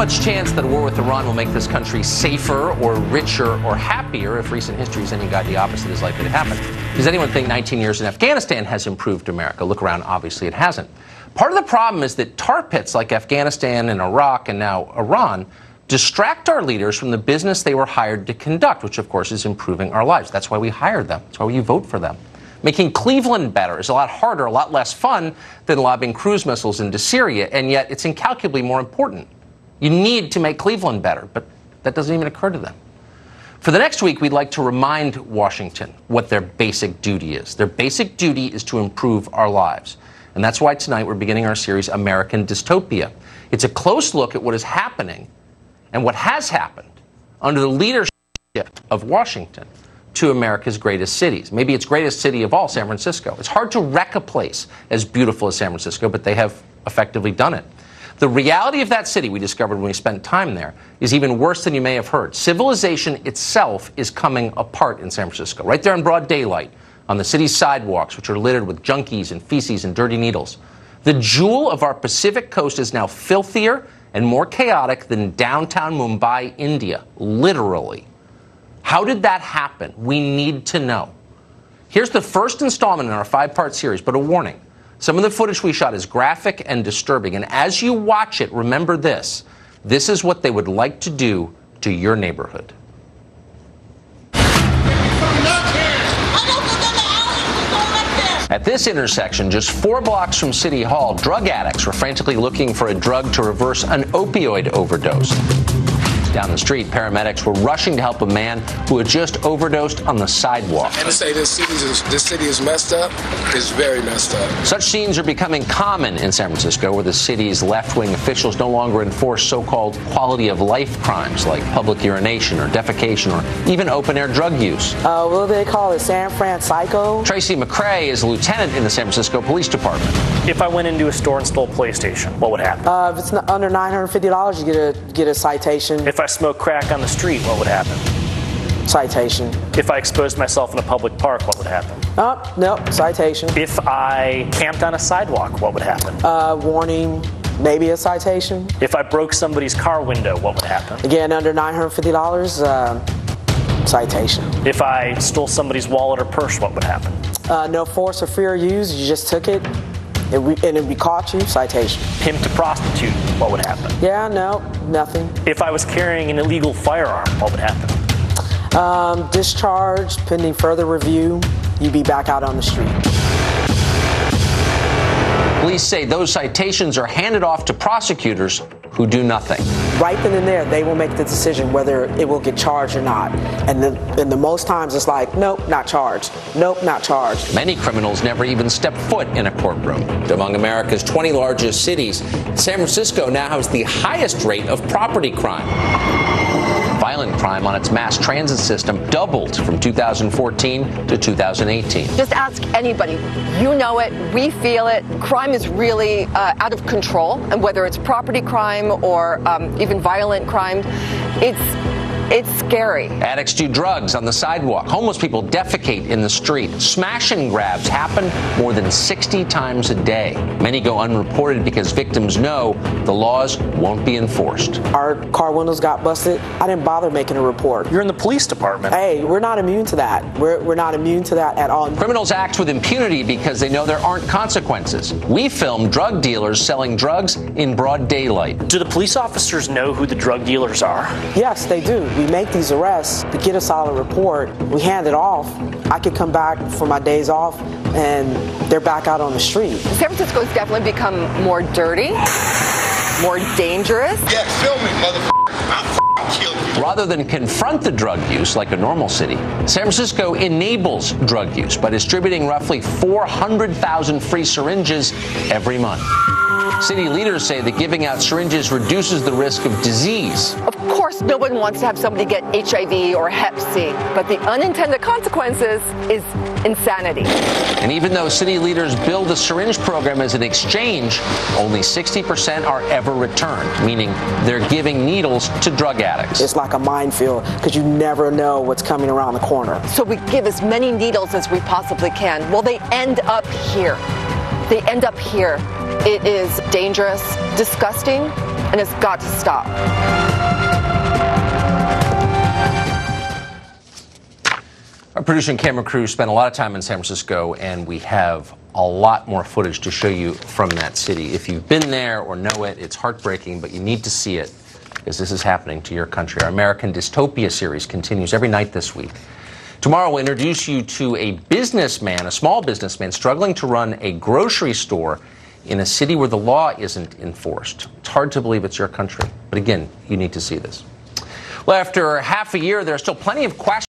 much chance that a war with Iran will make this country safer or richer or happier. If recent history is any guide, the opposite is likely to happen. Does anyone think 19 years in Afghanistan has improved America? Look around, obviously it hasn't. Part of the problem is that tar pits like Afghanistan and Iraq and now Iran distract our leaders from the business they were hired to conduct, which of course is improving our lives. That's why we hired them. That's why you vote for them. Making Cleveland better is a lot harder, a lot less fun than lobbing cruise missiles into Syria, and yet it's incalculably more important. You need to make Cleveland better, but that doesn't even occur to them. For the next week, we'd like to remind Washington what their basic duty is. Their basic duty is to improve our lives. And that's why tonight we're beginning our series, American Dystopia. It's a close look at what is happening and what has happened under the leadership of Washington to America's greatest cities. Maybe its greatest city of all, San Francisco. It's hard to wreck a place as beautiful as San Francisco, but they have effectively done it. The reality of that city, we discovered when we spent time there, is even worse than you may have heard. Civilization itself is coming apart in San Francisco, right there in broad daylight, on the city's sidewalks, which are littered with junkies and feces and dirty needles. The jewel of our Pacific coast is now filthier and more chaotic than downtown Mumbai, India, literally. How did that happen? We need to know. Here's the first installment in our 5-part series, but a warning. Some of the footage we shot is graphic and disturbing, and as you watch it, remember this. This is what they would like to do to your neighborhood. At this intersection, just 4 blocks from City Hall, drug addicts were frantically looking for a drug to reverse an opioid overdose. Down the street, paramedics were rushing to help a man who had just overdosed on the sidewalk. And to say this city is messed up is very messed up. Such scenes are becoming common in San Francisco, where the city's left-wing officials no longer enforce so-called quality-of-life crimes like public urination or defecation or even open-air drug use. What do they call it? San Fran Psycho? Tracy McCrae is a lieutenant in the San Francisco Police Department. If I went into a store and stole a PlayStation, what would happen? If it's under $950, you get a citation. If I smoked crack on the street, what would happen? Citation. If I exposed myself in a public park, what would happen? No, citation. If I camped on a sidewalk, what would happen? Warning, maybe a citation. If I broke somebody's car window, what would happen? Again, under $950, citation. If I stole somebody's wallet or purse, what would happen? No force or fear used, you just took it. And if we caught you, citation. Pimped a prostitute, what would happen? Yeah, no, nothing. If I was carrying an illegal firearm, what would happen? Discharged, pending further review, you'd be back out on the street. Police say those citations are handed off to prosecutors who do nothing. Right then and there, they will make the decision whether it will get charged or not. And the most times it's like, nope, not charged. Nope, not charged. Many criminals never even step foot in a courtroom. Among America's 20 largest cities, San Francisco now has the highest rate of property crime. Violent crime on its mass transit system doubled from 2014 to 2018. Just ask anybody. You know it. We feel it. Crime is really out of control. And whether it's property crime or even violent crime, it's scary. Addicts do drugs on the sidewalk. Homeless people defecate in the street. Smash and grabs happen more than 60 times a day. Many go unreported because victims know the laws won't be enforced. Our car windows got busted. I didn't bother making a report. You're in the police department. Hey, we're not immune to that. We're not immune to that at all. Criminals act with impunity because they know there aren't consequences. We film drug dealers selling drugs in broad daylight. Do the police officers know who the drug dealers are? Yes, they do. We make these arrests to get a solid report. We hand it off. I could come back for my days off and they're back out on the street. San Francisco has definitely become more dirty, more dangerous. Yeah, film me, motherfucker. I'll kill you. Rather than confront the drug use like a normal city, San Francisco enables drug use by distributing roughly 400,000 free syringes every month. City leaders say that giving out syringes reduces the risk of disease. Of course, no one wants to have somebody get HIV or Hep C, but the unintended consequences is insanity. And even though city leaders bill the syringe program as an exchange, only 60% are ever returned, meaning they're giving needles to drug addicts. It's like a minefield because you never know what's coming around the corner. So we give as many needles as we possibly can. Well, they end up here. They end up here. It is dangerous, disgusting, and it's got to stop. Our producer and camera crew spent a lot of time in San Francisco, and we have a lot more footage to show you from that city. If you've been there or know it, it's heartbreaking, but you need to see it because this is happening to your country. Our American Dystopia series continues every night this week. Tomorrow, we'll introduce you to a businessman, a small businessman, struggling to run a grocery store in a city where the law isn't enforced. It's hard to believe it's your country, but again, you need to see this. Well, after half a year, there are still plenty of questions